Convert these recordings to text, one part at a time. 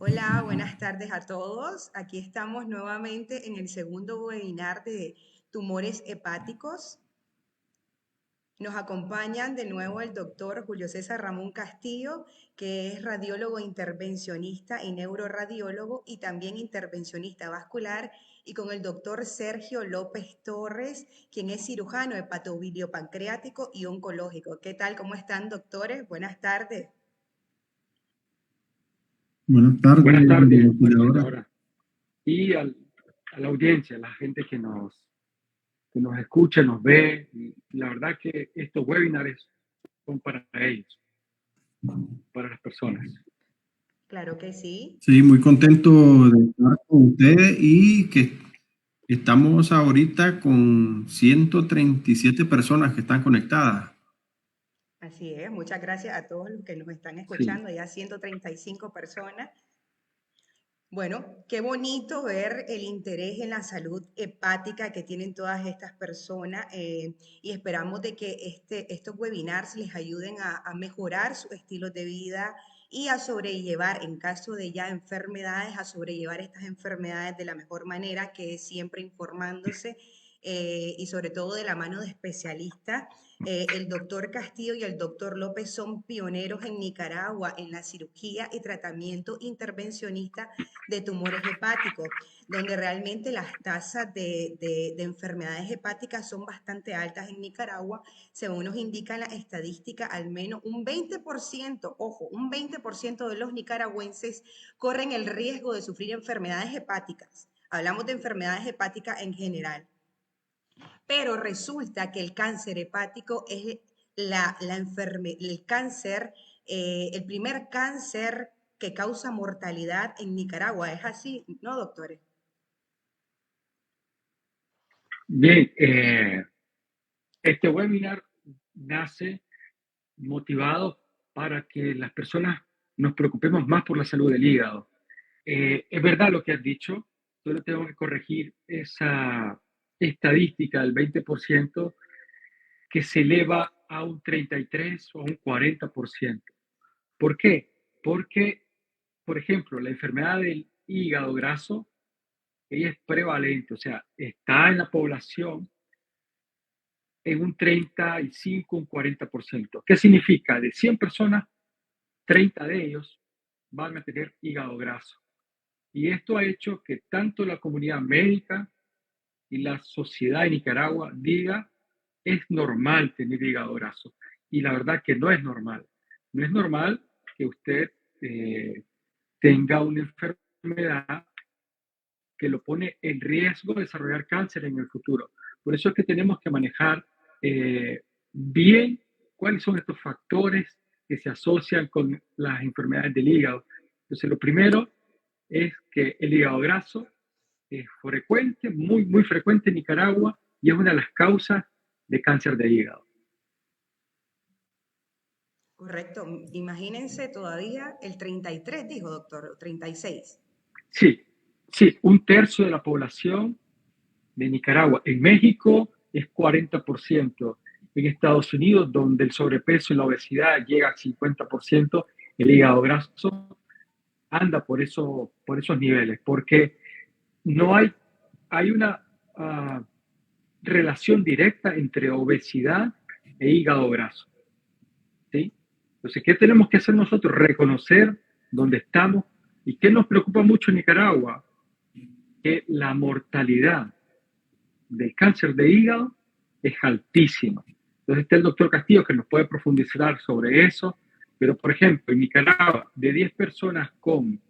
Hola, buenas tardes a todos. Aquí estamos nuevamente en el segundo webinar de tumores hepáticos. Nos acompañan de nuevo el doctor Julio César Ramón Castillo, que es radiólogo intervencionista y neuroradiólogo y también intervencionista vascular, y con el doctor Sergio López Torres, quien es cirujano hepatobiliopancreático y oncológico. ¿Qué tal? ¿Cómo están, doctores? Buenas tardes. Buenas tardes, coordinadora. Y a la audiencia, a la gente que nos escucha, nos ve. Y la verdad que estos webinars son para ellos, para las personas. Claro que sí. Sí, muy contento de estar con ustedes y que estamos ahorita con 137 personas que están conectadas. Así es, muchas gracias a todos los que nos están escuchando, sí. Ya 135 personas. Bueno, qué bonito ver el interés en la salud hepática que tienen todas estas personas y esperamos de que estos webinars les ayuden a mejorar su estilo de vida y a sobrellevar, en caso de ya enfermedades, a sobrellevar estas enfermedades de la mejor manera, que es siempre informándose y sobre todo de la mano de especialistas. El doctor Castillo y el doctor López son pioneros en Nicaragua en la cirugía y tratamiento intervencionista de tumores hepáticos, donde realmente las tasas de enfermedades hepáticas son bastante altas en Nicaragua. Según nos indican las estadísticas, al menos un 20%, ojo, un 20% de los nicaragüenses corren el riesgo de sufrir enfermedades hepáticas. Hablamos de enfermedades hepáticas en general. Pero resulta que el cáncer hepático es el cáncer, el primer cáncer que causa mortalidad en Nicaragua. ¿Es así, no, doctores? Bien, este webinar nace motivado para que las personas nos preocupemos más por la salud del hígado. Es verdad lo que has dicho, solo tengo que corregir esa estadística del 20% que se eleva a un 33 o a un 40%. ¿Por qué? Porque, por ejemplo, la enfermedad del hígado graso, ella es prevalente, o sea, está en la población en un 35, un 40%. ¿Qué significa? De 100 personas, 30 de ellos van a tener hígado graso. Y esto ha hecho que tanto la comunidad médica y la sociedad de Nicaragua diga, es normal tener hígado graso. Y la verdad que no es normal. No es normal que usted tenga una enfermedad que lo pone en riesgo de desarrollar cáncer en el futuro. Por eso es que tenemos que manejar bien cuáles son estos factores que se asocian con las enfermedades del hígado. Entonces, lo primero es que el hígado graso es frecuente, muy, muy frecuente en Nicaragua y es una de las causas de cáncer de hígado. Correcto. Imagínense todavía el 33, dijo doctor, 36. Sí, sí, un tercio de la población de Nicaragua. En México es 40%. En Estados Unidos, donde el sobrepeso y la obesidad llega al 50%, el hígado graso anda por esos niveles, porque no hay una relación directa entre obesidad e hígado graso. ¿Sí? Entonces, ¿qué tenemos que hacer nosotros? Reconocer dónde estamos. ¿Y qué nos preocupa mucho en Nicaragua? Que la mortalidad del cáncer de hígado es altísima. Entonces está el doctor Castillo que nos puede profundizar sobre eso, pero por ejemplo, en Nicaragua, de 10 personas con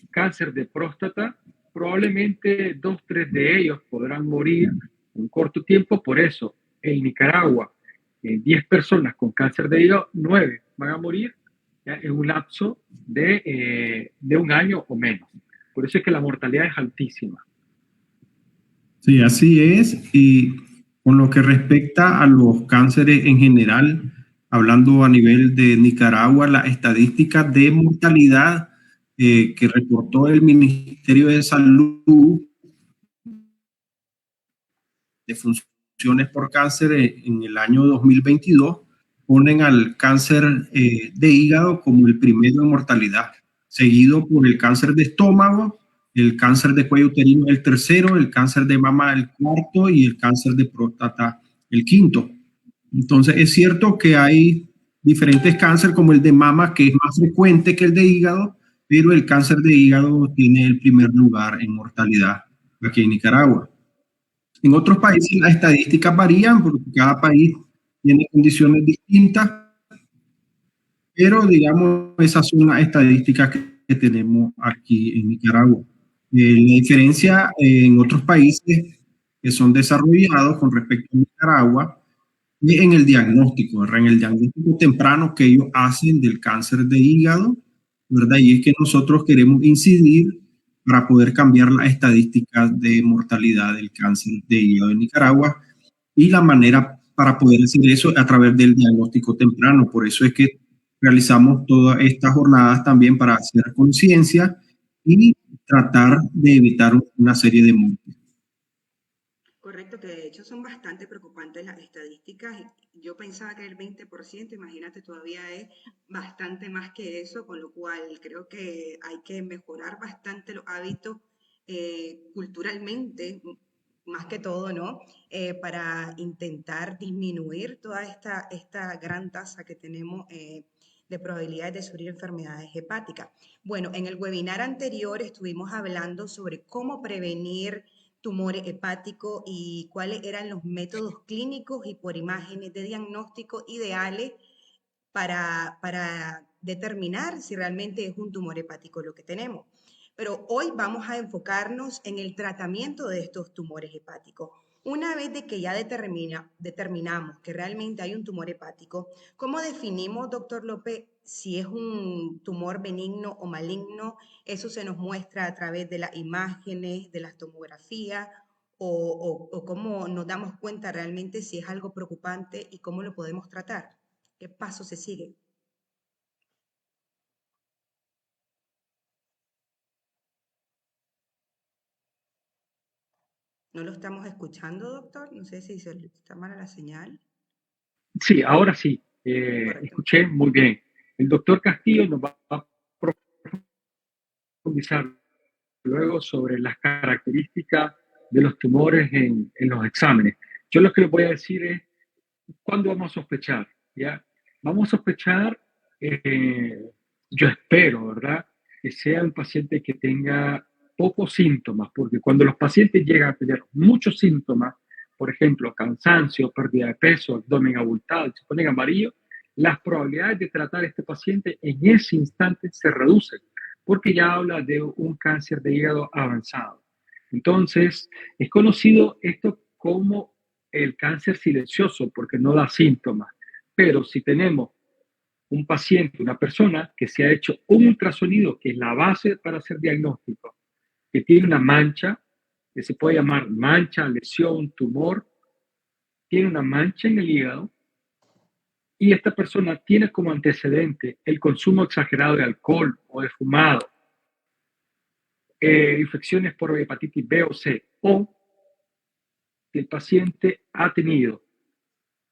cáncer de próstata, probablemente 2, 3 de ellos podrán morir en un corto tiempo por eso. En Nicaragua, 10 personas con cáncer de hígado, 9 van a morir en un lapso de un año o menos. Por eso es que la mortalidad es altísima. Sí, así es. Y con lo que respecta a los cánceres en general, hablando a nivel de Nicaragua, la estadística de mortalidad que reportó el Ministerio de Salud de funciones por cáncer en el año 2022 ponen al cáncer de hígado como el primero en mortalidad, seguido por el cáncer de estómago, el cáncer de cuello uterino el tercero, el cáncer de mama el cuarto y el cáncer de próstata el quinto. Entonces es cierto que hay diferentes cánceres como el de mama, que es más frecuente que el de hígado, pero el cáncer de hígado tiene el primer lugar en mortalidad aquí en Nicaragua. En otros países las estadísticas varían porque cada país tiene condiciones distintas, pero digamos esas son las estadísticas que tenemos aquí en Nicaragua. La diferencia en otros países que son desarrollados con respecto a Nicaragua es en el diagnóstico, ¿verdad? En el diagnóstico temprano que ellos hacen del cáncer de hígado, ¿verdad? Y es que nosotros queremos incidir para poder cambiar las estadísticas de mortalidad del cáncer de hígado en Nicaragua, y la manera para poder hacer eso a través del diagnóstico temprano. Por eso es que realizamos todas estas jornadas también para hacer conciencia y tratar de evitar una serie de muertes. Correcto, que de hecho son bastante preocupantes las estadísticas. Yo pensaba que el 20%, imagínate, todavía es bastante más que eso, con lo cual creo que hay que mejorar bastante los hábitos culturalmente, más que todo, ¿no? Para intentar disminuir toda esta gran tasa que tenemos de probabilidades de sufrir enfermedades hepáticas. Bueno, en el webinar anterior estuvimos hablando sobre cómo prevenir tumores hepáticos y cuáles eran los métodos clínicos y por imágenes de diagnóstico ideales para determinar si realmente es un tumor hepático lo que tenemos. Pero hoy vamos a enfocarnos en el tratamiento de estos tumores hepáticos. Una vez de que ya determinamos que realmente hay un tumor hepático, ¿cómo definimos, doctor López, si es un tumor benigno o maligno? Eso se nos muestra a través de las imágenes, de las tomografías, o cómo nos damos cuenta realmente si es algo preocupante y cómo lo podemos tratar. ¿Qué paso se sigue? ¿No lo estamos escuchando, doctor? No sé si está mala la señal. Sí, ahora sí. Correcto. Escuché muy bien. El doctor Castillo nos va a profundizar luego sobre las características de los tumores en los exámenes. Yo lo que les voy a decir es, ¿cuándo vamos a sospechar? ¿Ya? Vamos a sospechar, yo espero, ¿verdad? que sea un paciente que tenga pocos síntomas, porque cuando los pacientes llegan a tener muchos síntomas, por ejemplo, cansancio, pérdida de peso, abdomen abultado, se ponen amarillos, las probabilidades de tratar a este paciente en ese instante se reducen, porque ya habla de un cáncer de hígado avanzado. Entonces, es conocido esto como el cáncer silencioso, porque no da síntomas. Pero si tenemos un paciente, una persona que se ha hecho un ultrasonido, que es la base para hacer diagnóstico, que tiene una mancha, que se puede llamar mancha, lesión, tumor, tiene una mancha en el hígado, y esta persona tiene como antecedente el consumo exagerado de alcohol o de fumado, infecciones por hepatitis B o C, o el paciente ha tenido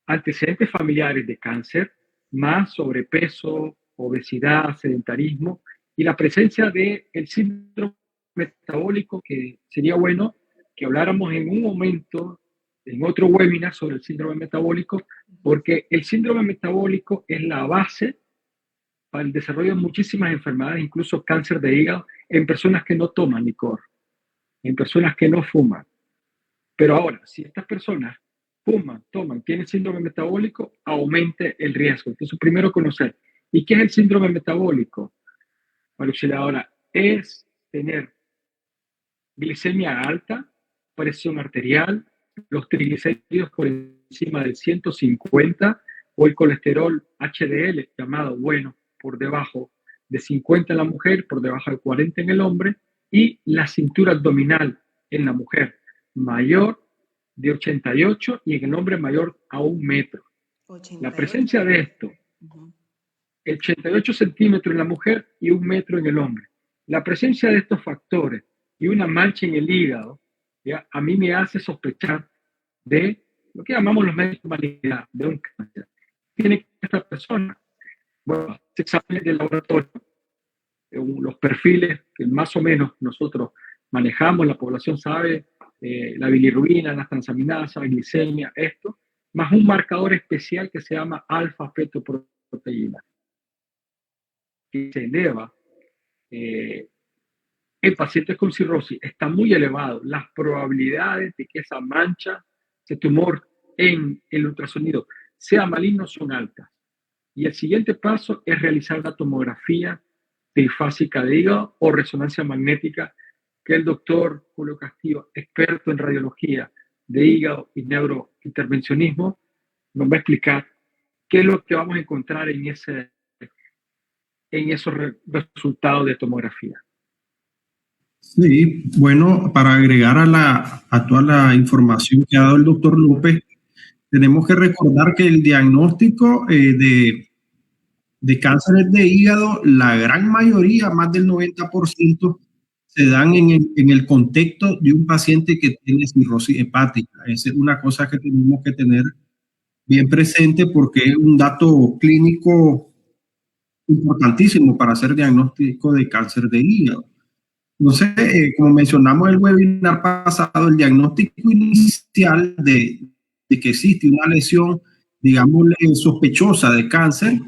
antecedentes familiares de cáncer, más sobrepeso, obesidad, sedentarismo, y la presencia del síndrome metabólico, que sería bueno que habláramos en un momento, en otro webinar, sobre el síndrome metabólico, porque el síndrome metabólico es la base para el desarrollo de muchísimas enfermedades, incluso cáncer de hígado, en personas que no toman licor, en personas que no fuman. Pero ahora, si estas personas fuman, toman, tienen síndrome metabólico, aumente el riesgo. Entonces, primero conocer. ¿Y qué es el síndrome metabólico? María Auxiliadora, es tener glicemia alta, presión arterial, los triglicéridos por encima de 150 o el colesterol HDL, llamado bueno, por debajo de 50 en la mujer, por debajo de 40 en el hombre, y la cintura abdominal en la mujer mayor de 88 y en el hombre mayor a 1 metro. 88. La presencia de esto, 88 centímetros en la mujer y 1 metro en el hombre. La presencia de estos factores y una mancha en el hígado, ¿ya? A mí me hace sospechar de lo que llamamos los medios de humanidad, de un cáncer. Tiene esta persona, bueno, exámenes de laboratorio, los perfiles que más o menos nosotros manejamos, la población sabe, la bilirrubina, las transaminasas, glicemia, esto, más un marcador especial que se llama alfa-fetoproteína, que se eleva en pacientes con cirrosis, está muy elevado. Las probabilidades de que esa mancha, ese tumor en el ultrasonido sea maligno son altas. Y el siguiente paso es realizar una tomografía trifásica de hígado o resonancia magnética, que el doctor Julio Castillo, experto en radiología de hígado y neurointervencionismo, nos va a explicar qué es lo que vamos a encontrar en esos resultados de tomografía. Sí, bueno, para agregar a toda la información que ha dado el doctor López, tenemos que recordar que el diagnóstico de cánceres de hígado, la gran mayoría, más del 90%, se dan en el contexto de un paciente que tiene cirrosis hepática. Esa es una cosa que tenemos que tener bien presente porque es un dato clínico importantísimo para hacer diagnóstico de cáncer de hígado. Entonces, como mencionamos en el webinar pasado, el diagnóstico inicial de que existe una lesión, digámosle, sospechosa de cáncer,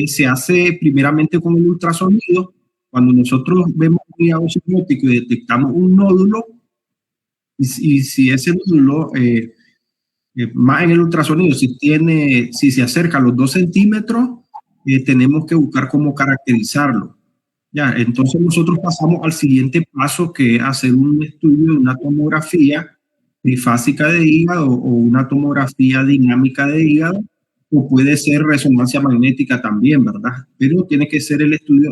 se hace primeramente con el ultrasonido. Cuando nosotros vemos un hígado cirrótico y detectamos un nódulo, y si ese nódulo, más en el ultrasonido, si se acerca a los 2 centímetros, tenemos que buscar cómo caracterizarlo. Ya, entonces nosotros pasamos al siguiente paso, que es hacer un estudio de una tomografía trifásica de hígado o una tomografía dinámica de hígado, o puede ser resonancia magnética también, ¿verdad? Pero tiene que ser el estudio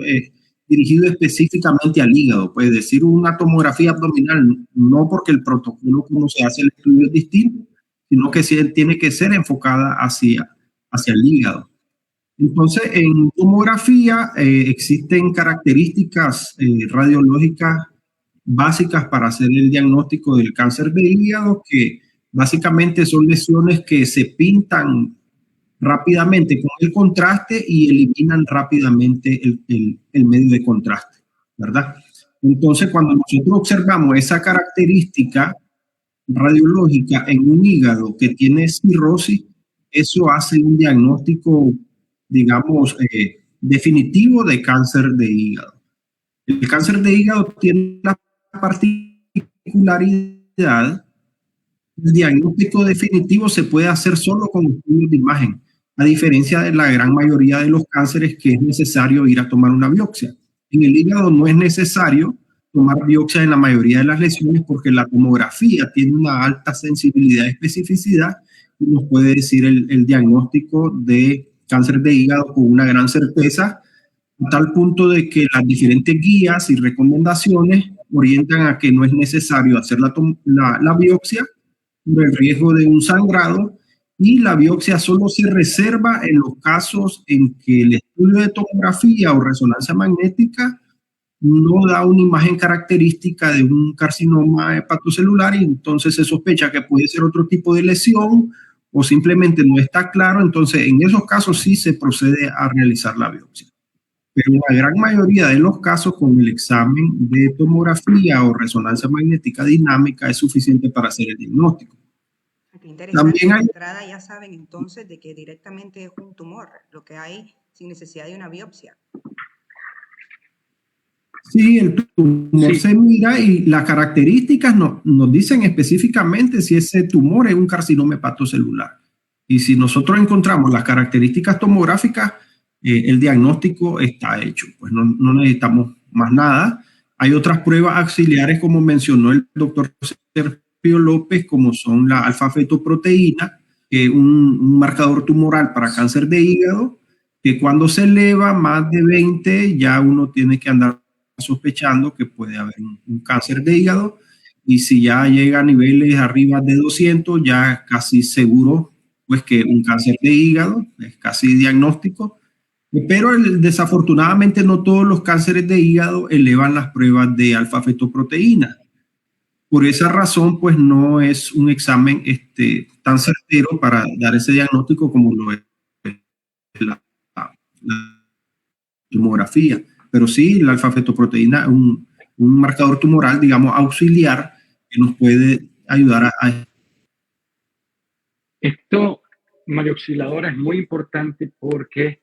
dirigido específicamente al hígado, puede decir una tomografía abdominal, no porque el protocolo como se hace el estudio es distinto, sino que tiene que ser enfocada hacia el hígado. Entonces, en tomografía existen características radiológicas básicas para hacer el diagnóstico del cáncer de hígado, que básicamente son lesiones que se pintan rápidamente con el contraste y eliminan rápidamente el medio de contraste, ¿verdad? Entonces, cuando nosotros observamos esa característica radiológica en un hígado que tiene cirrosis, eso hace un diagnóstico, digamos, definitivo de cáncer de hígado. El cáncer de hígado tiene la particularidad, el diagnóstico definitivo se puede hacer solo con estudios de imagen, a diferencia de la gran mayoría de los cánceres que es necesario ir a tomar una biopsia. En el hígado no es necesario tomar biopsia en la mayoría de las lesiones porque la tomografía tiene una alta sensibilidad y especificidad y nos puede decir el diagnóstico de cáncer de hígado con una gran certeza, a tal punto de que las diferentes guías y recomendaciones orientan a que no es necesario hacer la biopsia por el riesgo de un sangrado, y la biopsia solo se reserva en los casos en que el estudio de tomografía o resonancia magnética no da una imagen característica de un carcinoma hepatocelular y entonces se sospecha que puede ser otro tipo de lesión o simplemente no está claro. Entonces, en esos casos sí se procede a realizar la biopsia. Pero en la gran mayoría de los casos, con el examen de tomografía o resonancia magnética dinámica es suficiente para hacer el diagnóstico. Qué interesante. También hay, De entrada ya saben entonces de que directamente es un tumor, lo que hay sin necesidad de una biopsia. sí, el tumor Sí. se mira y las características nos dicen específicamente si ese tumor es un carcinoma hepatocelular. Y si nosotros encontramos las características tomográficas, el diagnóstico está hecho. Pues no necesitamos más nada. Hay otras pruebas auxiliares, como mencionó el doctor Sergio López, como son la alfa-fetoproteína, que es un marcador tumoral para cáncer de hígado, que cuando se eleva más de 20 ya uno tiene que andar sospechando que puede haber un cáncer de hígado, y si ya llega a niveles arriba de 200, ya casi seguro pues que un cáncer de hígado, es casi diagnóstico. Pero desafortunadamente no todos los cánceres de hígado elevan las pruebas de alfa-fetoproteína. Por esa razón, pues no es un examen tan certero para dar ese diagnóstico como lo es la tomografía. Pero sí, la alfa-fetoproteína es un marcador tumoral, digamos, auxiliar, que nos puede ayudar a... Esto, María Auxiliadora, es muy importante porque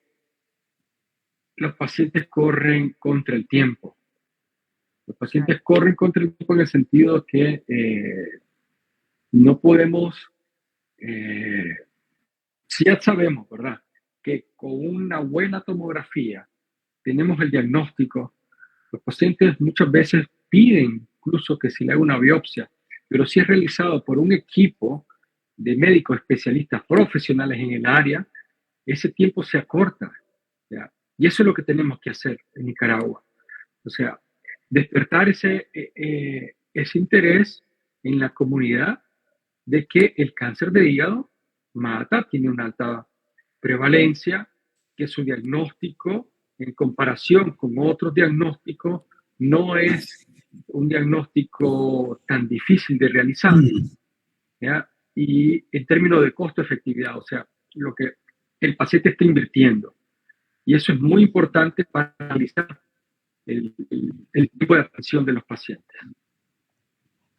los pacientes corren contra el tiempo. Los pacientes corren contra el tiempo en el sentido que no podemos, si ya sabemos, ¿verdad?, que con una buena tomografía tenemos el diagnóstico, los pacientes muchas veces piden incluso que se le haga una biopsia, pero si es realizado por un equipo de médicos especialistas profesionales en el área, ese tiempo se acorta, ¿ya? Y eso es lo que tenemos que hacer en Nicaragua. O sea, despertar ese interés en la comunidad de que el cáncer de hígado mata, tiene una alta prevalencia, que su diagnóstico en comparación con otros diagnósticos no es un diagnóstico tan difícil de realizar, ¿ya? Y en términos de costo-efectividad, o sea, lo que el paciente está invirtiendo. Y eso es muy importante para analizar el tipo de atención de los pacientes.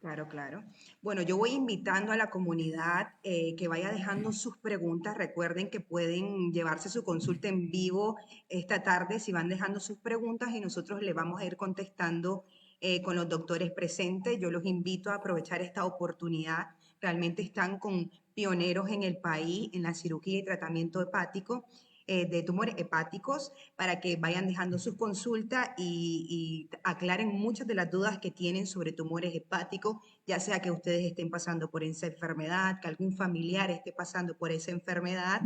Claro, claro. Bueno, yo voy invitando a la comunidad que vaya dejando sus preguntas. Recuerden que pueden llevarse su consulta en vivo esta tarde si van dejando sus preguntas y nosotros le vamos a ir contestando con los doctores presentes. Yo los invito a aprovechar esta oportunidad. Realmente están con pioneros en el país en la cirugía y tratamiento hepático. De tumores hepáticos, para que vayan dejando sus consultas y aclaren muchas de las dudas que tienen sobre tumores hepáticos, ya sea que ustedes estén pasando por esa enfermedad, que algún familiar esté pasando por esa enfermedad,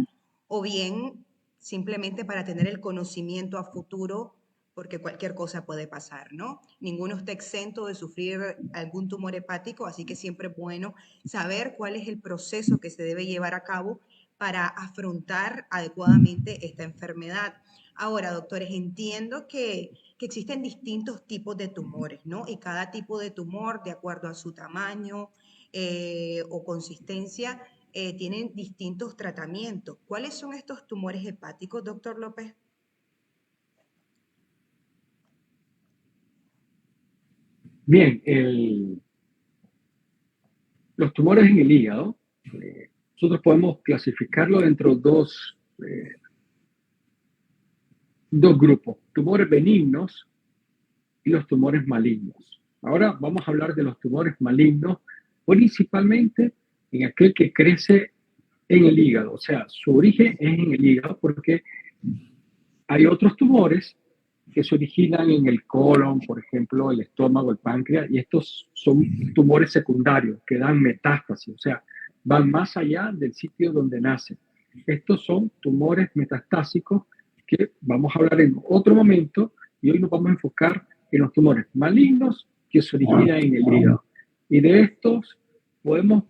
o bien simplemente para tener el conocimiento a futuro, porque cualquier cosa puede pasar, ¿no? Ninguno está exento de sufrir algún tumor hepático, así que siempre es bueno saber cuál es el proceso que se debe llevar a cabo para afrontar adecuadamente esta enfermedad. Ahora, doctores, entiendo que existen distintos tipos de tumores, ¿no? Y cada tipo de tumor, de acuerdo a su tamaño o consistencia, tienen distintos tratamientos. ¿Cuáles son estos tumores hepáticos, doctor López? Bien, los tumores en el hígado, nosotros podemos clasificarlo dentro de dos grupos. Tumores benignos, y los tumores malignos. Ahora vamos a hablar de los tumores malignos, principalmente en aquel que crece en el hígado. O sea, su origen es en el hígado porque hay otros tumores que se originan en el colon, por ejemplo, el estómago, el páncreas, y estos son tumores secundarios que dan metástasis, o sea, van más allá del sitio donde nacen. Estos son tumores metastásicos que vamos a hablar en otro momento, y hoy nos vamos a enfocar en los tumores malignos que se originan en el hígado. Y de estos podemos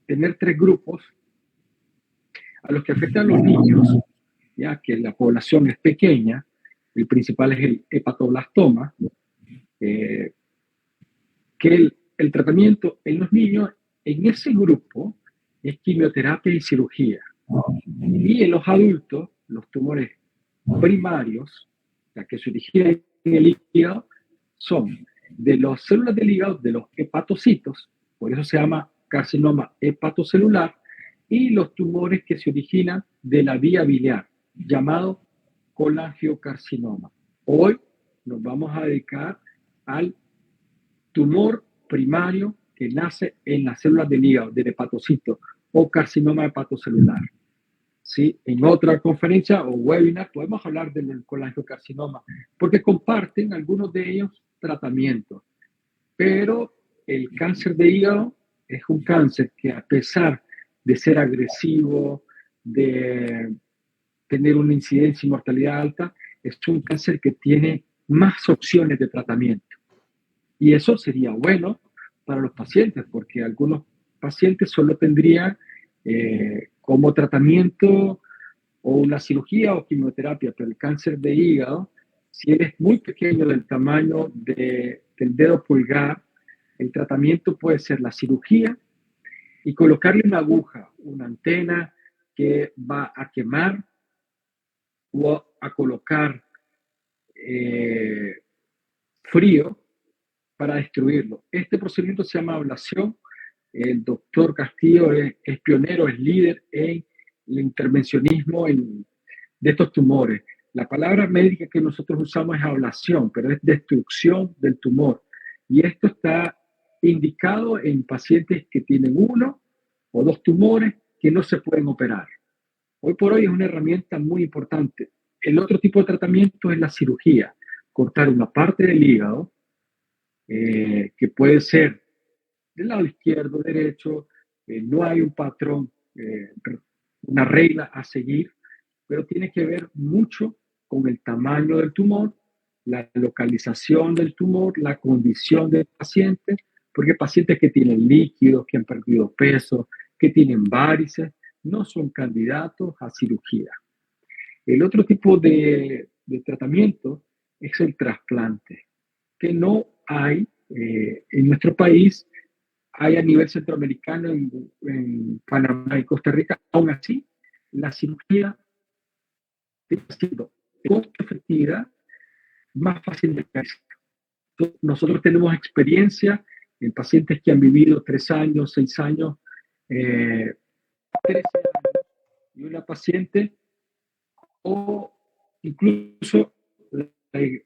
tener tres grupos a los que afectan a los niños, ya que la población es pequeña. El principal es el hepatoblastoma, que el tratamiento en los niños, en ese grupo, es quimioterapia y cirugía. Y en los adultos, los tumores primarios, la que se originan en el hígado, son de las células del hígado, de los hepatocitos, por eso se llama carcinoma hepatocelular, y los tumores que se originan de la vía biliar, llamado colangiocarcinoma. Hoy nos vamos a dedicar al tumor primario que nace en las células del hígado, del hepatocito, o carcinoma hepatocelular. ¿Sí? En otra conferencia o webinar podemos hablar del colangiocarcinoma, porque comparten algunos de ellos tratamientos. Pero el cáncer de hígado es un cáncer que, a pesar de ser agresivo, de tener una incidencia y mortalidad alta, es un cáncer que tiene más opciones de tratamiento. Y eso sería bueno para los pacientes, porque algunos pacientes solo tendrían como tratamiento o una cirugía o quimioterapia, pero el cáncer de hígado, si eres muy pequeño, del tamaño del dedo pulgar, el tratamiento puede ser la cirugía y colocarle una aguja, una antena que va a quemar o a colocar frío para destruirlo. Este procedimiento se llama ablación. El doctor Castillo es pionero, es líder en el intervencionismo de estos tumores. La palabra médica que nosotros usamos es ablación, pero es destrucción del tumor. Y esto está indicado en pacientes que tienen uno o dos tumores que no se pueden operar. Hoy por hoy es una herramienta muy importante. El otro tipo de tratamiento es la cirugía, cortar una parte del hígado, que puede ser del lado izquierdo, derecho, no hay un patrón, una regla a seguir, pero tiene que ver mucho con el tamaño del tumor, la localización del tumor, la condición del paciente, porque pacientes que tienen líquidos, que han perdido peso, que tienen varices, no son candidatos a cirugía. El otro tipo de tratamiento es el trasplante, que no hay en nuestro país, hay a nivel centroamericano, en Panamá y Costa Rica. Aún así, la cirugía está siendo costo efectiva, más fácil de realizar. Nosotros tenemos experiencia en pacientes que han vivido 3 años, 6 años, 13 años, y una paciente, o incluso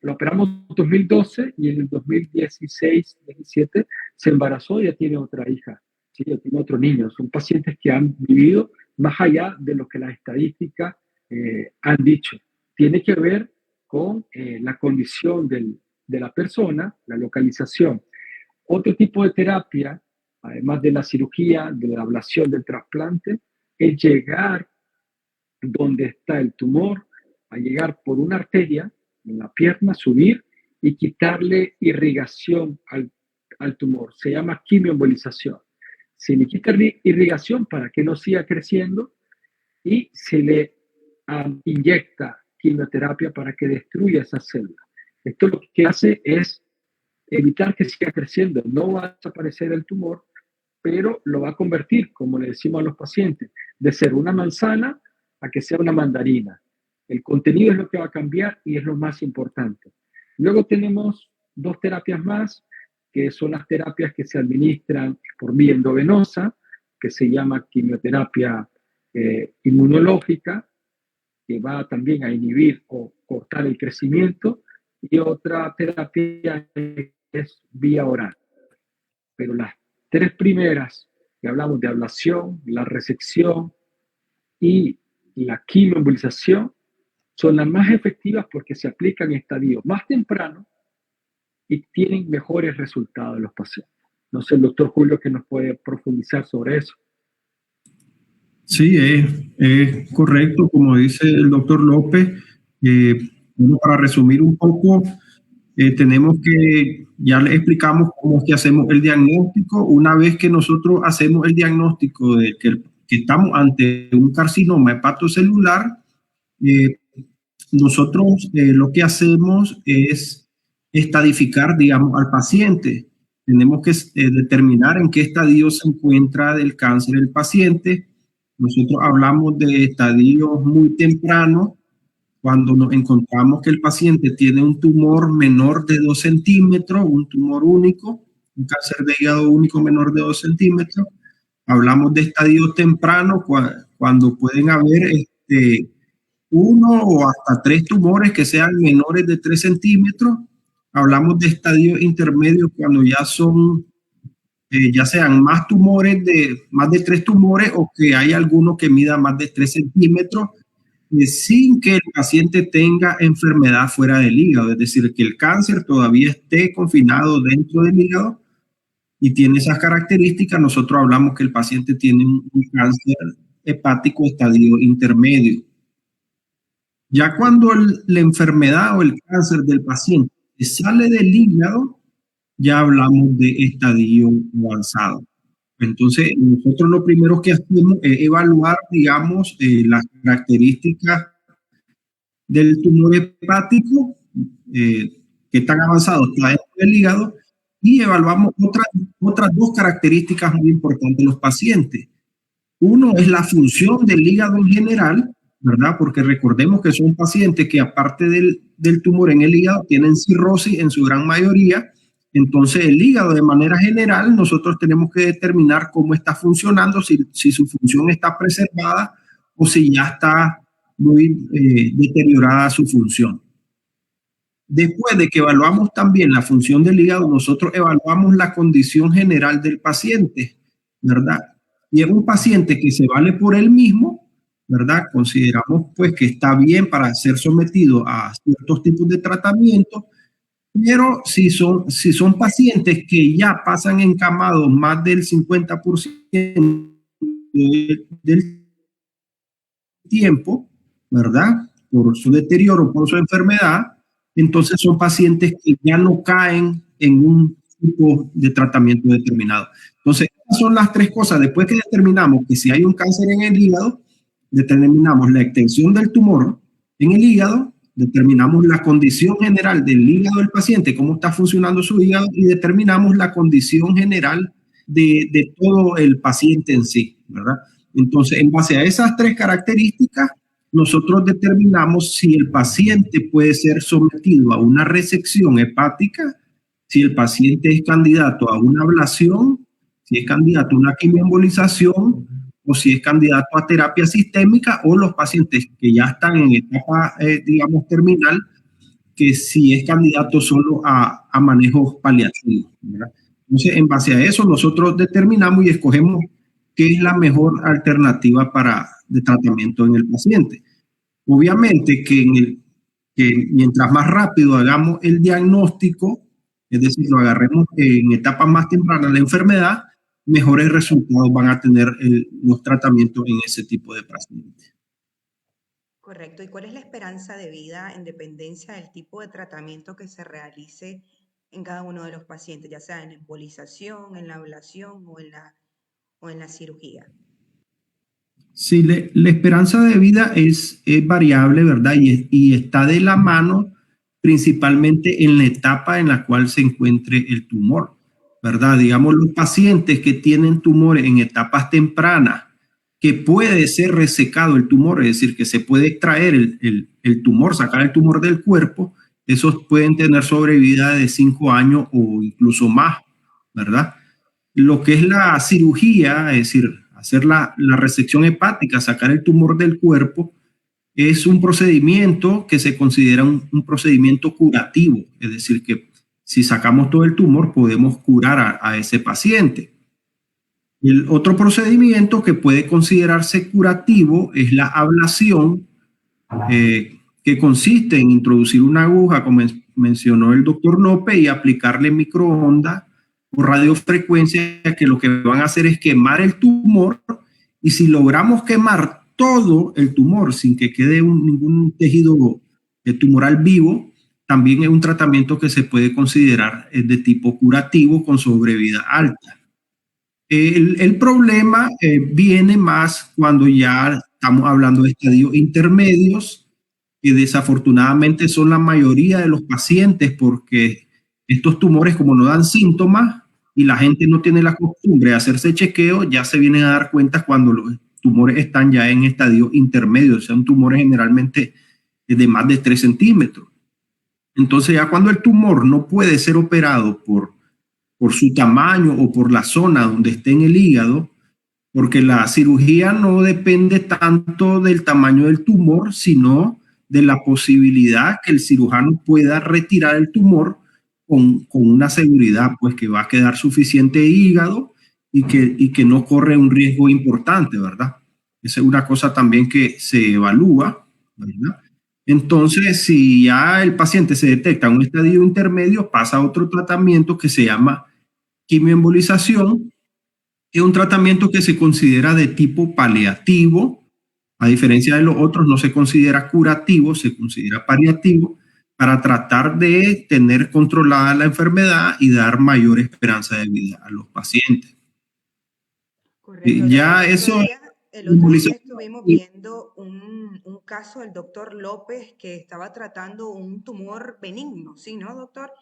lo operamos en 2012 y en el 2016, 17 se embarazó y ya tiene otra hija, ¿sí? Ya tiene otro niño. Son pacientes que han vivido más allá de lo que las estadísticas han dicho. Tiene que ver con la condición de la persona, la localización. Otro tipo de terapia, además de la cirugía, de la ablación, del trasplante, es llegar donde está el tumor, a llegar por una arteria en la pierna, subir y quitarle irrigación al tumor. Se llama quimioembolización. Se le quita irrigación para que no siga creciendo y se le inyecta quimioterapia para que destruya esa célula. Esto lo que hace es evitar que siga creciendo. No va a desaparecer el tumor, pero lo va a convertir, como le decimos a los pacientes, de ser una manzana a que sea una mandarina. El contenido es lo que va a cambiar y es lo más importante. Luego tenemos 2 terapias más, que son las terapias que se administran por vía endovenosa, que se llama quimioterapia inmunológica, que va también a inhibir o cortar el crecimiento, y otra terapia es vía oral. Pero las tres primeras, que hablamos de ablación, la resección y la quimioembolización, son las más efectivas porque se aplican en estadios más tempranos y tienen mejores resultados en los pacientes. No sé, el doctor Julio, que nos puede profundizar sobre eso. Sí, es correcto, como dice el doctor López. Bueno, para resumir un poco, tenemos que, ya le explicamos cómo es que hacemos el diagnóstico. Una vez que nosotros hacemos el diagnóstico de que estamos ante un carcinoma hepatocelular, nosotros lo que hacemos es estadificar, digamos, al paciente. Tenemos que determinar en qué estadio se encuentra del cáncer el paciente. Nosotros hablamos de estadios muy tempranos, cuando nos encontramos que el paciente tiene un tumor menor de 2 centímetros, un tumor único, un cáncer de hígado único menor de 2 centímetros. Hablamos de estadios tempranos cuando pueden haber uno o hasta 3 tumores que sean menores de 3 centímetros. Hablamos de estadios intermedios cuando ya son, ya sean más tumores, más de 3 tumores, o que hay alguno que mida más de 3 centímetros, sin que el paciente tenga enfermedad fuera del hígado, es decir, que el cáncer todavía esté confinado dentro del hígado y tiene esas características. Nosotros hablamos que el paciente tiene un cáncer hepático estadio intermedio. Ya cuando la enfermedad o el cáncer del paciente sale del hígado, ya hablamos de estadio avanzado. Entonces, nosotros lo primero que hacemos es evaluar, digamos, las características del tumor hepático, qué tan avanzado está dentro del hígado, y evaluamos otras 2 características muy importantes en los pacientes. Uno es la función del hígado en general, ¿verdad? Porque recordemos que son pacientes que, aparte del tumor en el hígado, tienen cirrosis en su gran mayoría. Entonces, el hígado, de manera general, nosotros tenemos que determinar cómo está funcionando, si su función está preservada o si ya está muy deteriorada su función. Después de que evaluamos también la función del hígado, nosotros evaluamos la condición general del paciente, ¿verdad? Y es un paciente que se vale por él mismo, ¿verdad? Consideramos pues que está bien para ser sometido a ciertos tipos de tratamiento. Pero si son pacientes que ya pasan encamados más del 50% del tiempo, ¿verdad? Por su deterioro, por su enfermedad, entonces son pacientes que ya no caen en un tipo de tratamiento determinado. Entonces, esas son las 3 cosas. Después que determinamos que si hay un cáncer en el hígado, determinamos la extensión del tumor en el hígado, determinamos la condición general del hígado del paciente, cómo está funcionando su hígado, y determinamos la condición general de todo el paciente en sí, ¿verdad? Entonces, en base a esas 3 características, nosotros determinamos si el paciente puede ser sometido a una resección hepática, si el paciente es candidato a una ablación, si es candidato a una quimioembolización, o si es candidato a terapia sistémica, o los pacientes que ya están en etapa, digamos, terminal, que si es candidato solo a manejos paliativos, ¿verdad? Entonces, en base a eso, nosotros determinamos y escogemos qué es la mejor alternativa de tratamiento en el paciente. Obviamente que mientras más rápido hagamos el diagnóstico, es decir, lo agarremos en etapas más tempranas la enfermedad, mejores resultados van a tener los tratamientos en ese tipo de pacientes. Correcto. ¿Y cuál es la esperanza de vida en dependencia del tipo de tratamiento que se realice en cada uno de los pacientes, ya sea en la embolización, en la ablación o en la cirugía? Sí, la esperanza de vida es variable, ¿verdad? Y está de la mano principalmente en la etapa en la cual se encuentre el tumor, ¿verdad? Digamos, los pacientes que tienen tumores en etapas tempranas, que puede ser resecado el tumor, es decir, que se puede extraer el tumor, sacar el tumor del cuerpo, esos pueden tener sobrevida de 5 años o incluso más, ¿verdad? Lo que es la cirugía, es decir, hacer la resección hepática, sacar el tumor del cuerpo, es un procedimiento que se considera un procedimiento curativo, es decir, que si sacamos todo el tumor podemos curar a ese paciente. El otro procedimiento que puede considerarse curativo es la ablación, que consiste en introducir una aguja, como mencionó el doctor López, y aplicarle microondas o radiofrecuencia, que lo que van a hacer es quemar el tumor, y si logramos quemar todo el tumor sin que quede ningún tejido tumoral vivo, también es un tratamiento que se puede considerar de tipo curativo con sobrevida alta. El problema viene más cuando ya estamos hablando de estadios intermedios, que desafortunadamente son la mayoría de los pacientes, porque estos tumores, como no dan síntomas y la gente no tiene la costumbre de hacerse chequeo, ya se vienen a dar cuenta cuando los tumores están ya en estadios intermedios, son tumores generalmente de más de 3 centímetros. Entonces ya cuando el tumor no puede ser operado por su tamaño o por la zona donde esté en el hígado, porque la cirugía no depende tanto del tamaño del tumor, sino de la posibilidad que el cirujano pueda retirar el tumor con una seguridad, pues que va a quedar suficiente hígado y que no corre un riesgo importante, ¿verdad? Esa es una cosa también que se evalúa, ¿verdad? Entonces, si ya el paciente se detecta en un estadio intermedio, pasa a otro tratamiento que se llama quimioembolización. Es un tratamiento que se considera de tipo paliativo, a diferencia de los otros, no se considera curativo, se considera paliativo, para tratar de tener controlada la enfermedad y dar mayor esperanza de vida a los pacientes. Correcto. Ya eso... El otro día estuvimos viendo un caso del doctor López que estaba tratando un tumor benigno, ¿sí, no, doctor?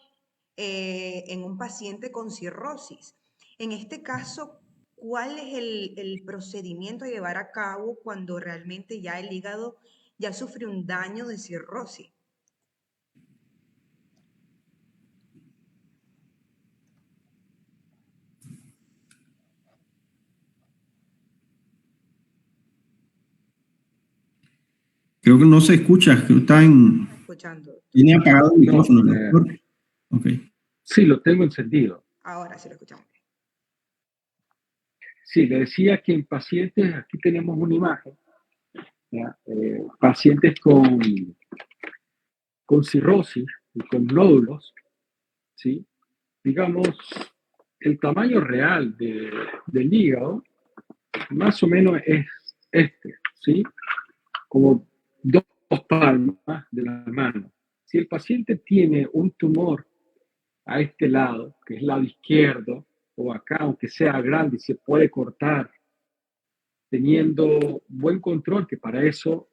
En un paciente con cirrosis. En este caso, ¿cuál es el procedimiento a llevar a cabo cuando realmente ya el hígado ya sufre un daño de cirrosis? Creo que no se escucha, que está en... Escuchando. ¿Tiene apagado el micrófono, doctor? Okay. Sí, lo tengo encendido. Ahora sí lo escuchamos. Sí, le decía que en pacientes, aquí tenemos una imagen, pacientes con cirrosis y con nódulos, ¿sí? Digamos, el tamaño real del hígado más o menos es este, ¿sí? Como 2 palmas de la mano. Si el paciente tiene un tumor a este lado, que es el lado izquierdo, o acá, aunque sea grande, se puede cortar, teniendo buen control, que para eso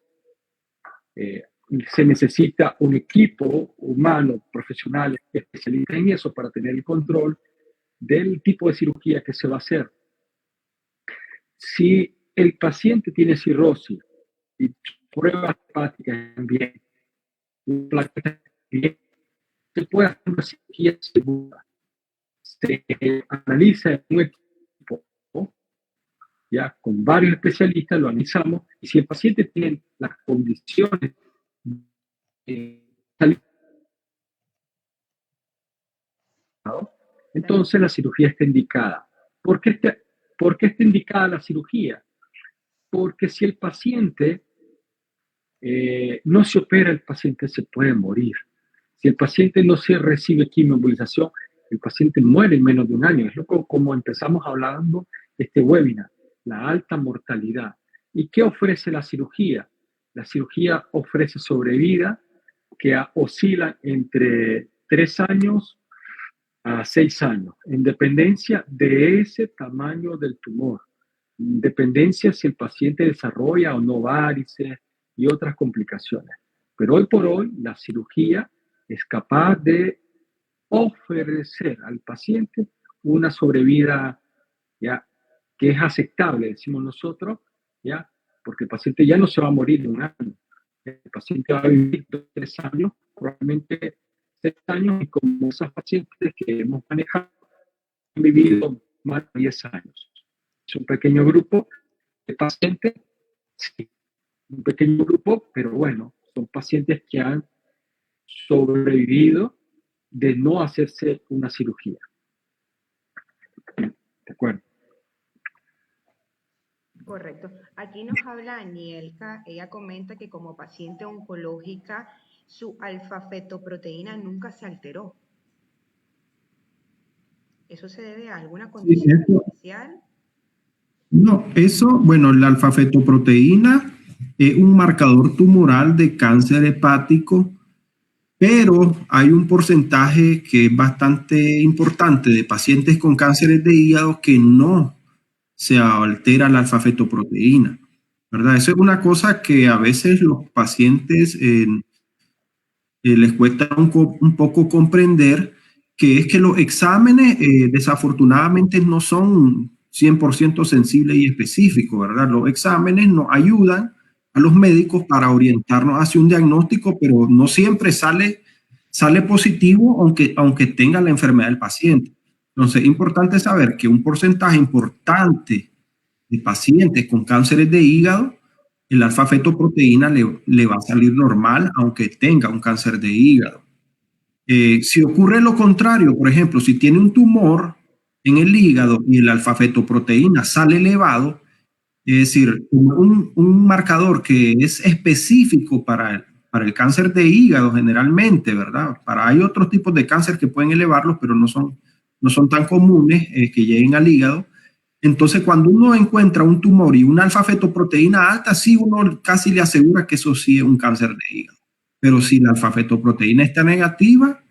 se necesita un equipo humano, profesional, especialista en eso, para tener el control del tipo de cirugía que se va a hacer. Si el paciente tiene cirrosis y pruebas hepáticas bien, plaquetas bien, se puede hacer una cirugía segura. Se analiza en un equipo, ya con varios especialistas, lo analizamos, y si el paciente tiene las condiciones entonces la cirugía está indicada. ¿Por qué está indicada la cirugía? Porque si el paciente no se opera, el paciente se puede morir. Si el paciente no se recibe quimioembolización, el paciente muere en menos de un año. Es lo como empezamos hablando este webinar, la alta mortalidad. ¿Y qué ofrece la cirugía? La cirugía ofrece sobrevida que oscila entre 3 años a 6 años, en dependencia de ese tamaño del tumor, en dependencia si el paciente desarrolla o no varices y otras complicaciones. Pero hoy por hoy la cirugía es capaz de ofrecer al paciente una sobrevida ya que es aceptable, decimos nosotros, ya, porque el paciente ya no se va a morir en un año. El paciente va a vivir 3 años, probablemente 6 años, y como esos pacientes que hemos manejado han vivido más de 10 años. Es un pequeño grupo de pacientes, sí, un pequeño grupo, pero bueno, son pacientes que han sobrevivido de no hacerse una cirugía. ¿De acuerdo? Correcto. Aquí nos habla Anielka. Ella comenta que como paciente oncológica, su alfa-fetoproteína nunca se alteró. ¿Eso se debe a alguna Sí, condición eso, especial? no, eso, bueno, la alfa-fetoproteína es un marcador tumoral de cáncer hepático, pero hay un porcentaje que es bastante importante de pacientes con cánceres de hígado que no se altera la alfa-fetoproteína, ¿verdad? Eso es una cosa que a veces los pacientes les cuesta un poco comprender, que es que los exámenes desafortunadamente no son 100% sensibles y específicos, ¿verdad? Los exámenes nos ayudan a los médicos para orientarnos hacia un diagnóstico, pero no siempre sale positivo, aunque tenga la enfermedad del paciente. Entonces, es importante saber que un porcentaje importante de pacientes con cánceres de hígado, el alfa-fetoproteína le va a salir normal, aunque tenga un cáncer de hígado. Si ocurre lo contrario, por ejemplo, si tiene un tumor en el hígado y el alfa-fetoproteína sale elevado, es decir, un marcador que es específico para el cáncer de hígado generalmente, ¿verdad? Hay otros tipos de cáncer que pueden elevarlos, pero no son tan comunes que lleguen al hígado. Entonces, cuando uno encuentra un tumor y una alfa-fetoproteína alta, sí, uno casi le asegura que eso sí es un cáncer de hígado. Pero si la alfa-fetoproteína está negativa,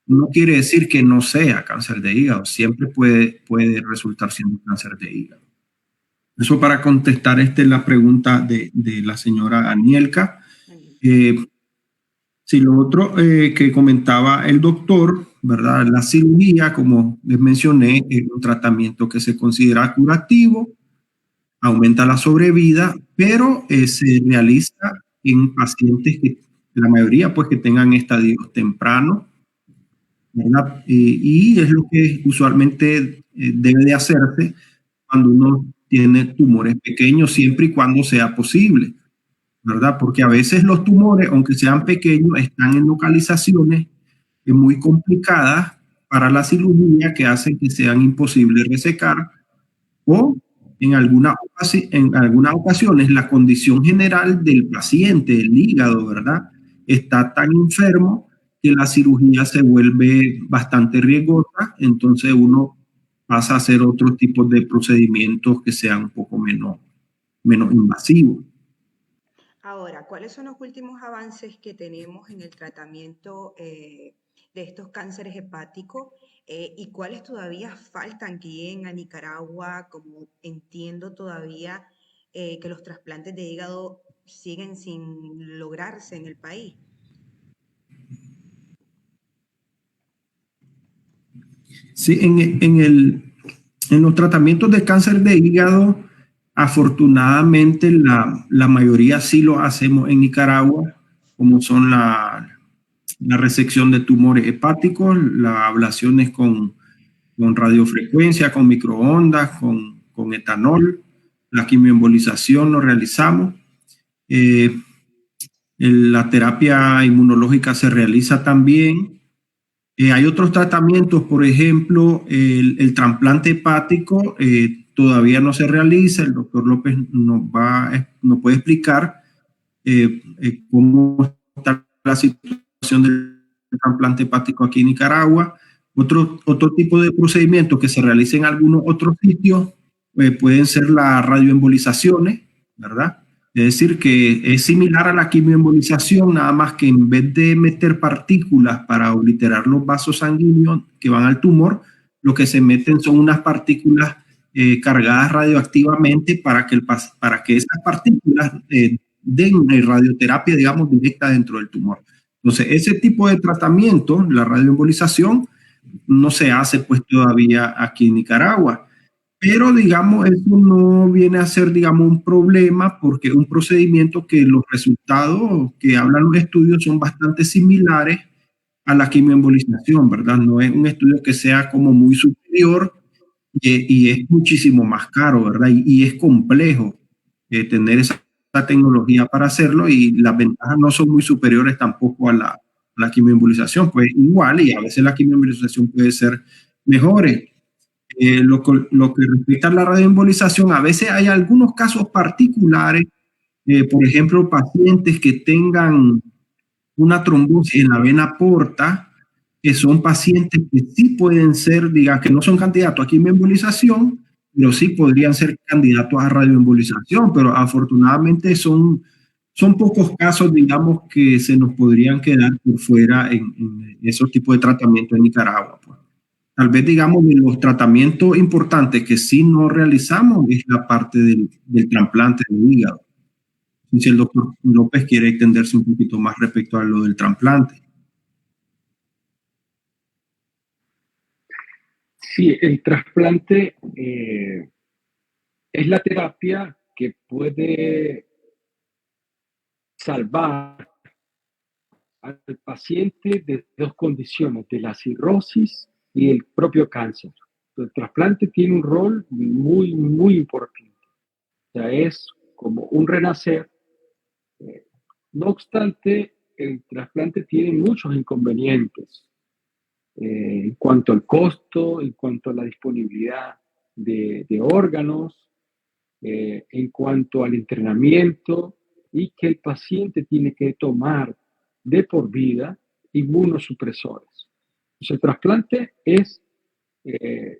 no quiere decir que no sea cáncer de hígado. Siempre puede resultar siendo un cáncer de hígado. Eso para contestar la pregunta de la señora Anielka. Sí, lo otro que comentaba el doctor, ¿verdad? La cirugía, como les mencioné, es un tratamiento que se considera curativo, aumenta la sobrevida, pero se realiza en pacientes que, la mayoría, pues que tengan estadios tempranos, ¿verdad? Y es lo que usualmente debe de hacerse cuando uno tiene tumores pequeños, siempre y cuando sea posible, ¿verdad? Porque a veces los tumores, aunque sean pequeños, están en localizaciones muy complicadas para la cirugía que hacen que sean imposibles de resecar, o en algunas ocasiones la condición general del paciente, el hígado, ¿verdad? Está tan enfermo que la cirugía se vuelve bastante riesgosa, entonces uno pasa a hacer otros tipos de procedimientos que sean un poco menos invasivos. Ahora, ¿cuáles son los últimos avances que tenemos en el tratamiento de estos cánceres hepáticos y cuáles todavía faltan que lleguen a Nicaragua? Como entiendo todavía que los trasplantes de hígado siguen sin lograrse en el país. Sí, en los tratamientos de cáncer de hígado, afortunadamente la mayoría sí lo hacemos en Nicaragua, como son la resección de tumores hepáticos, las ablaciones con radiofrecuencia, con microondas, con etanol, la quimioembolización lo realizamos. La terapia inmunológica se realiza también. Hay otros tratamientos, por ejemplo, el trasplante hepático todavía no se realiza. El doctor López nos puede explicar cómo está la situación del trasplante hepático aquí en Nicaragua. Otro tipo de procedimientos que se realizan en algunos otros sitios pueden ser las radioembolizaciones, ¿verdad? Es decir, que es similar a la quimioembolización, nada más que en vez de meter partículas para obliterar los vasos sanguíneos que van al tumor, lo que se meten son unas partículas cargadas radioactivamente para que esas partículas den radioterapia, digamos, directa dentro del tumor. Entonces, ese tipo de tratamiento, la radioembolización, no se hace pues todavía aquí en Nicaragua. Pero, digamos, eso no viene a ser, digamos, un problema porque es un procedimiento que los resultados que hablan los estudios son bastante similares a la quimioembolización, ¿verdad? No es un estudio que sea como muy superior y es muchísimo más caro, ¿verdad? Y es complejo tener esa tecnología para hacerlo y las ventajas no son muy superiores tampoco a la quimioembolización, pues igual, y a veces la quimioembolización puede ser mejor. Lo que respecta a la radioembolización, a veces hay algunos casos particulares, por ejemplo, pacientes que tengan una trombosis en la vena porta, que son pacientes que sí pueden ser, digamos, que no son candidatos a quimioembolización, pero sí podrían ser candidatos a radioembolización, pero afortunadamente son pocos casos, digamos, que se nos podrían quedar por fuera en esos tipos de tratamientos en Nicaragua. Pues. Tal vez, digamos, de los tratamientos importantes que sí no realizamos es la parte del trasplante del hígado. Si el doctor López quiere extenderse un poquito más respecto a lo del trasplante. Sí, el trasplante es la terapia que puede salvar al paciente de dos condiciones, de la cirrosis y el propio cáncer. El trasplante tiene un rol muy, muy importante. O sea, es como un renacer. No obstante, el trasplante tiene muchos inconvenientes en cuanto al costo, en cuanto a la disponibilidad de órganos, en cuanto al entrenamiento y que el paciente tiene que tomar de por vida inmunosupresores. Entonces, el trasplante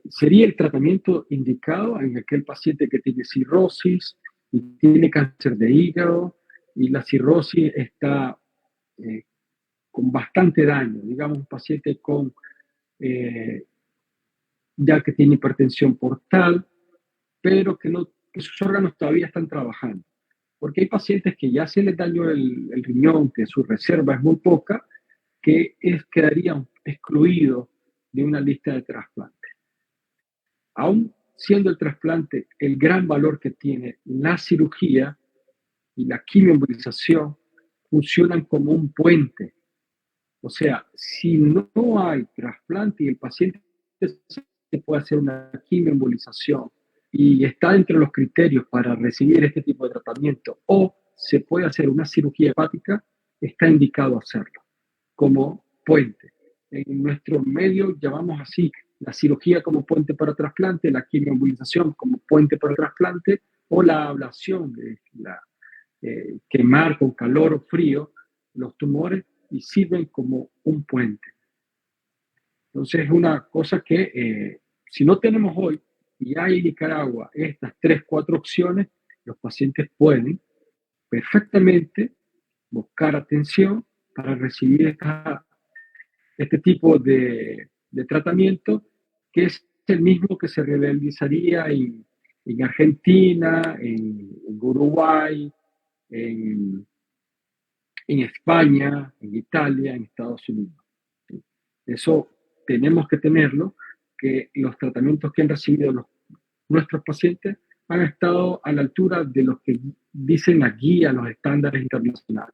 sería el tratamiento indicado en aquel paciente que tiene cirrosis y tiene cáncer de hígado y la cirrosis está con bastante daño, digamos un paciente con ya que tiene hipertensión portal, pero que sus órganos todavía están trabajando. Porque hay pacientes que ya se les dañó el riñón, que su reserva es muy poca, que quedarían excluidos de una lista de trasplante. Aún siendo el trasplante el gran valor que tiene, la cirugía y la quimioembolización funcionan como un puente. O sea, si no hay trasplante y el paciente se puede hacer una quimioembolización y está entre los criterios para recibir este tipo de tratamiento o se puede hacer una cirugía hepática, está indicado hacerlo como puente. En nuestro medio llamamos así la cirugía como puente para trasplante, la quimioembolización como puente para trasplante o la ablación, quemar con calor o frío los tumores y sirven como un puente. Entonces es una cosa que si no tenemos hoy y hay en Nicaragua estas 3, 4 opciones, los pacientes pueden perfectamente buscar atención para recibir este tipo de tratamiento, que es el mismo que se realizaría en Argentina, en Uruguay, en España, en Italia, en Estados Unidos. Eso tenemos que tenerlo, que los tratamientos que han recibido nuestros pacientes han estado a la altura de lo que dicen la guía, los estándares internacionales.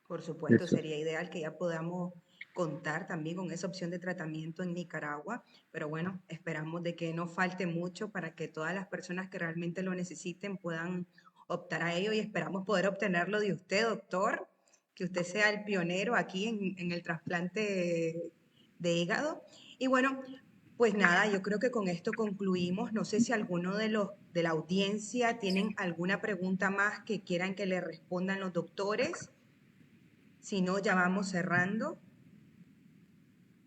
Por supuesto, sería ideal que ya podamos contar también con esa opción de tratamiento en Nicaragua, pero bueno, esperamos de que no falte mucho para que todas las personas que realmente lo necesiten puedan optar a ello y esperamos poder obtenerlo de usted, doctor, que usted sea el pionero aquí en el trasplante de hígado. Y bueno, pues nada, yo creo que con esto concluimos. No sé si alguno de la audiencia tienen alguna pregunta más que quieran que le respondan los doctores. Si no, ya vamos cerrando.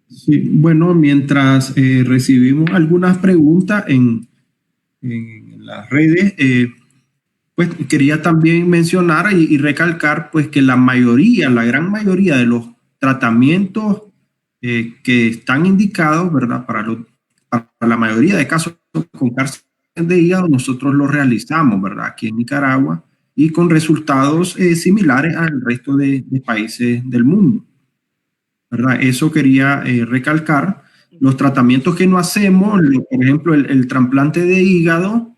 Sí, bueno, mientras recibimos algunas preguntas en las redes, pues quería también mencionar y recalcar pues que la gran mayoría de los tratamientos que están indicados, ¿verdad? Para la mayoría de casos con cáncer de hígado, nosotros los realizamos, ¿verdad? Aquí en Nicaragua y con resultados similares al resto de países del mundo, ¿verdad? Eso quería recalcar. Los tratamientos que no hacemos, por ejemplo, el trasplante de hígado,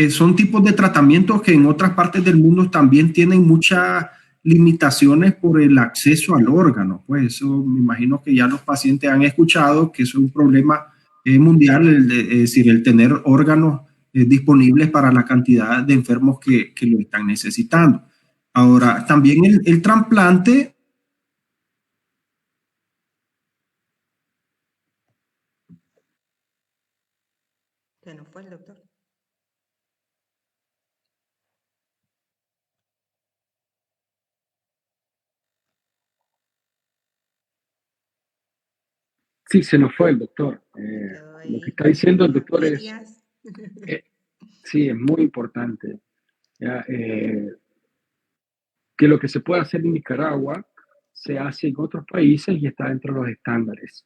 son tipos de tratamientos que en otras partes del mundo también tienen muchas limitaciones por el acceso al órgano. Pues eso me imagino que ya los pacientes han escuchado que eso es un problema mundial, es decir, el tener órganos disponibles para la cantidad de enfermos que lo están necesitando. Ahora, también el trasplante. Se nos fue el doctor. Sí, se nos fue el doctor. Quedó Lo que ahí está diciendo el a doctor es, medias. sí, es muy importante, ¿ya? Que lo que se puede hacer en Nicaragua se hace en otros países y está dentro de los estándares,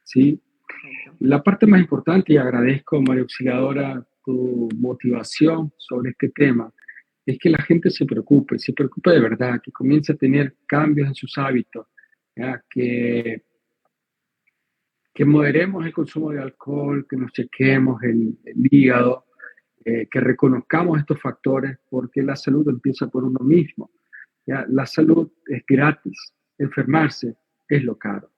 ¿sí? Correcto. La parte más importante, y agradezco, María Auxiliadora, tu motivación sobre este tema, es que la gente se preocupe de verdad, que comience a tener cambios en sus hábitos, ¿ya? Que moderemos el consumo de alcohol, que nos chequemos el hígado, que reconozcamos estos factores, porque la salud empieza por uno mismo. ¿Ya? La salud es gratis, enfermarse es lo caro.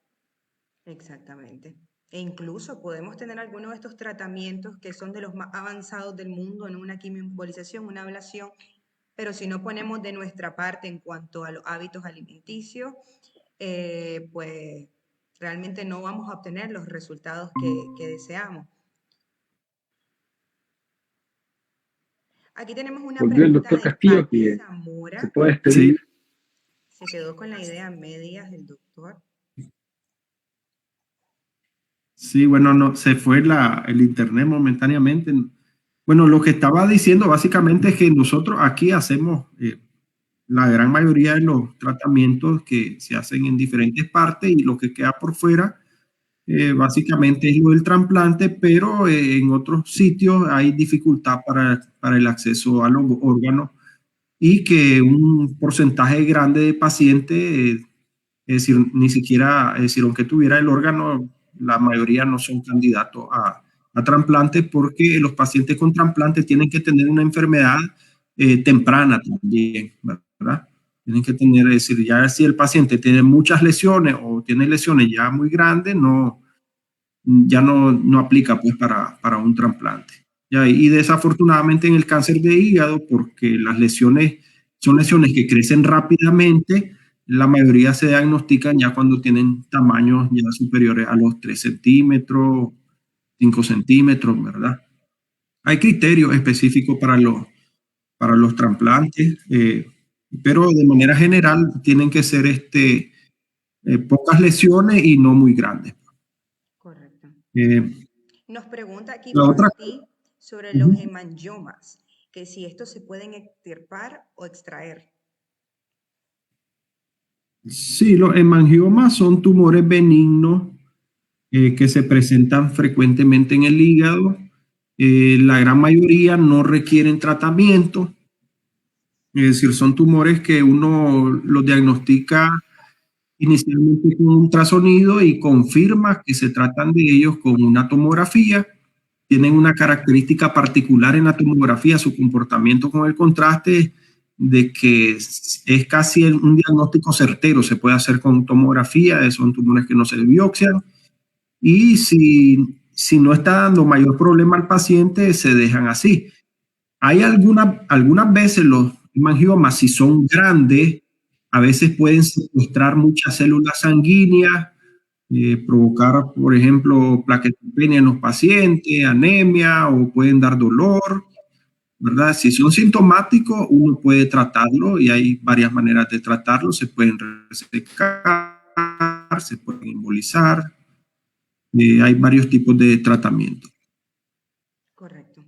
Exactamente. E incluso podemos tener algunos de estos tratamientos que son de los más avanzados del mundo en una quimioembolización, una ablación, pero si no ponemos de nuestra parte en cuanto a los hábitos alimenticios, pues realmente no vamos a obtener los resultados que deseamos. Aquí tenemos una Volvió el pregunta doctor de Castillo, Patti que se Zamora. puede Sí, despedir. Se quedó con la idea a medias del doctor. sí, bueno, no, se fue el internet momentáneamente. Bueno, lo que estaba diciendo básicamente es que nosotros aquí hacemos la gran mayoría de los tratamientos que se hacen en diferentes partes y lo que queda por fuera básicamente es lo del trasplante, pero en otros sitios hay dificultad para el acceso a los órganos y que un porcentaje grande de pacientes, es decir, ni siquiera, es decir, aunque tuviera el órgano, la mayoría no son candidatos a trasplante porque los pacientes con trasplante tienen que tener una enfermedad temprana también, ¿verdad? Tienen que tener, es decir, ya si el paciente tiene muchas lesiones o tiene lesiones ya muy grandes, no, ya no aplica pues para un trasplante. ¿Ya? Y desafortunadamente en el cáncer de hígado, porque las lesiones son lesiones que crecen rápidamente, la mayoría se diagnostican ya cuando tienen tamaños ya superiores a los 3 centímetros, 5 centímetros, ¿verdad? Hay criterios específicos para los trasplantes, pero de manera general tienen que ser pocas lesiones y no muy grandes. Correcto. Eh, Nos pregunta aquí la otra, Patti sobre los hemangiomas, que si estos se pueden extirpar o extraer. sí, los hemangiomas son tumores benignos que se presentan frecuentemente en el hígado. La gran mayoría no requieren tratamiento, es decir, son tumores que uno los diagnostica inicialmente con un ultrasonido y confirma que se tratan de ellos con una tomografía. Tienen una característica particular en la tomografía, su comportamiento con el contraste, de que es casi un diagnóstico certero, se puede hacer con tomografía, son tumores que no se biopsian, y si no está dando mayor problema al paciente, se dejan así. Hay algunas veces los hemangiomas, si son grandes, a veces pueden secuestrar muchas células sanguíneas, provocar, por ejemplo, plaquetopenia en los pacientes, anemia o pueden dar dolor, ¿verdad? Si son sintomáticos, uno puede tratarlo y hay varias maneras de tratarlo. Se pueden resecar, se pueden embolizar, hay varios tipos de tratamiento. Correcto.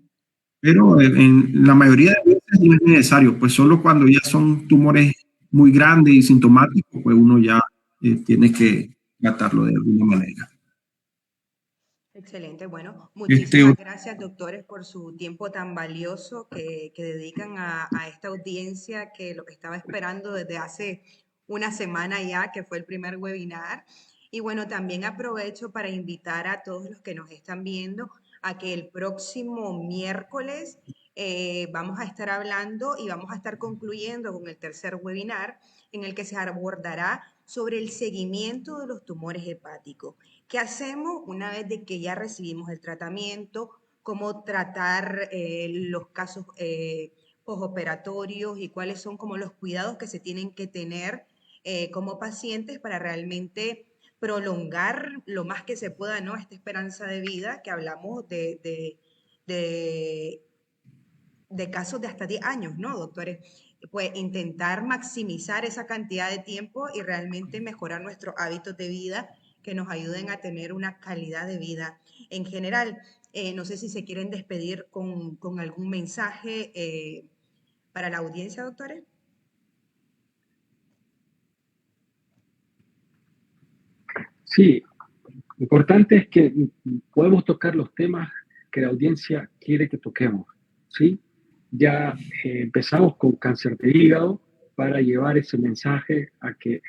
Pero en la mayoría de veces no es necesario, pues solo cuando ya son tumores muy grandes y sintomáticos, pues uno ya tiene que tratarlo de alguna manera. Excelente. Bueno, Este, muchísimas gracias, doctores, por su tiempo tan valioso que dedican a esta audiencia que lo estaba esperando desde hace una semana ya, que fue el primer webinar. Y bueno, también aprovecho para invitar a todos los que nos están viendo a que el próximo miércoles vamos a estar hablando y vamos a estar concluyendo con el tercer webinar en el que se abordará sobre el seguimiento de los tumores hepáticos. ¿Qué hacemos una vez de que ya recibimos el tratamiento? cómo tratar los casos posoperatorios y cuáles son como los cuidados que se tienen que tener como pacientes para realmente prolongar lo más que se pueda, ¿no? Esta esperanza de vida que hablamos de, de casos de hasta 10 años, ¿no, doctores? Pues intentar maximizar esa cantidad de tiempo y realmente mejorar nuestros hábitos de vida que nos ayuden a tener una calidad de vida en general. No sé si se quieren despedir con algún mensaje para la audiencia, doctores. Sí, lo importante es que podemos tocar los temas que la audiencia quiere que toquemos, ¿sí? Ya empezamos con cáncer de hígado para llevar ese mensaje a que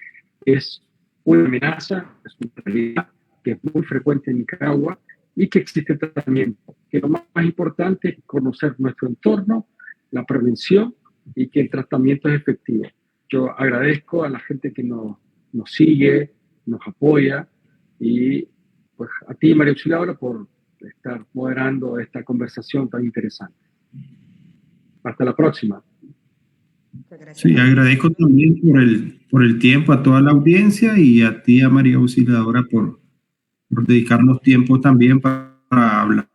es una amenaza, es una realidad que es muy frecuente en Nicaragua y que existe tratamiento. Que lo más importante es conocer nuestro entorno, la prevención y que el tratamiento es efectivo. Yo agradezco a la gente que nos sigue, nos apoya y pues a ti, María Auxiliadora, por estar moderando esta conversación tan interesante. Hasta la próxima. Muchas gracias Sí, a ustedes. agradezco también por el tiempo a toda la audiencia y a ti, a María Auxiliadora, por dedicarnos tiempo también para hablar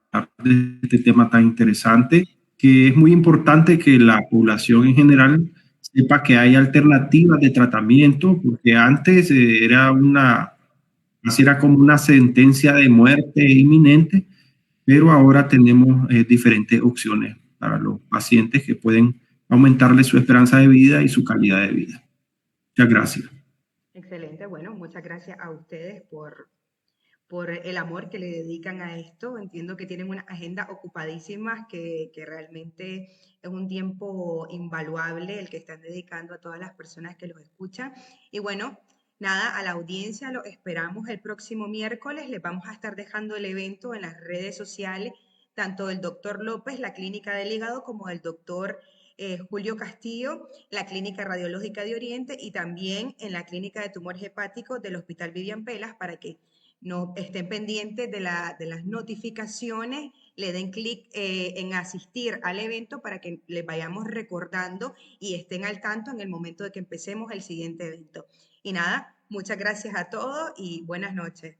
de este tema tan interesante, que es muy importante que la población en general sepa que hay alternativas de tratamiento, porque antes así era como una sentencia de muerte inminente, pero ahora tenemos diferentes opciones para los pacientes que pueden aumentarle su esperanza de vida y su calidad de vida. Muchas gracias. Excelente. Bueno, muchas gracias a ustedes por el amor que le dedican a esto. Entiendo que tienen una agenda ocupadísimas, que realmente es un tiempo invaluable el que están dedicando a todas las personas que los escuchan. Y bueno, nada, a la audiencia lo esperamos el próximo miércoles. Les vamos a estar dejando el evento en las redes sociales, tanto del doctor López, la Clínica del Hígado, como del doctor Julio Castillo, la Clínica Radiológica de Oriente, y también en la Clínica de Tumores Hepáticos del Hospital Vivian Pelas, para que no estén pendientes de las notificaciones, le den clic en asistir al evento para que les vayamos recordando y estén al tanto en el momento de que empecemos el siguiente evento. Y nada, muchas gracias a todos y buenas noches.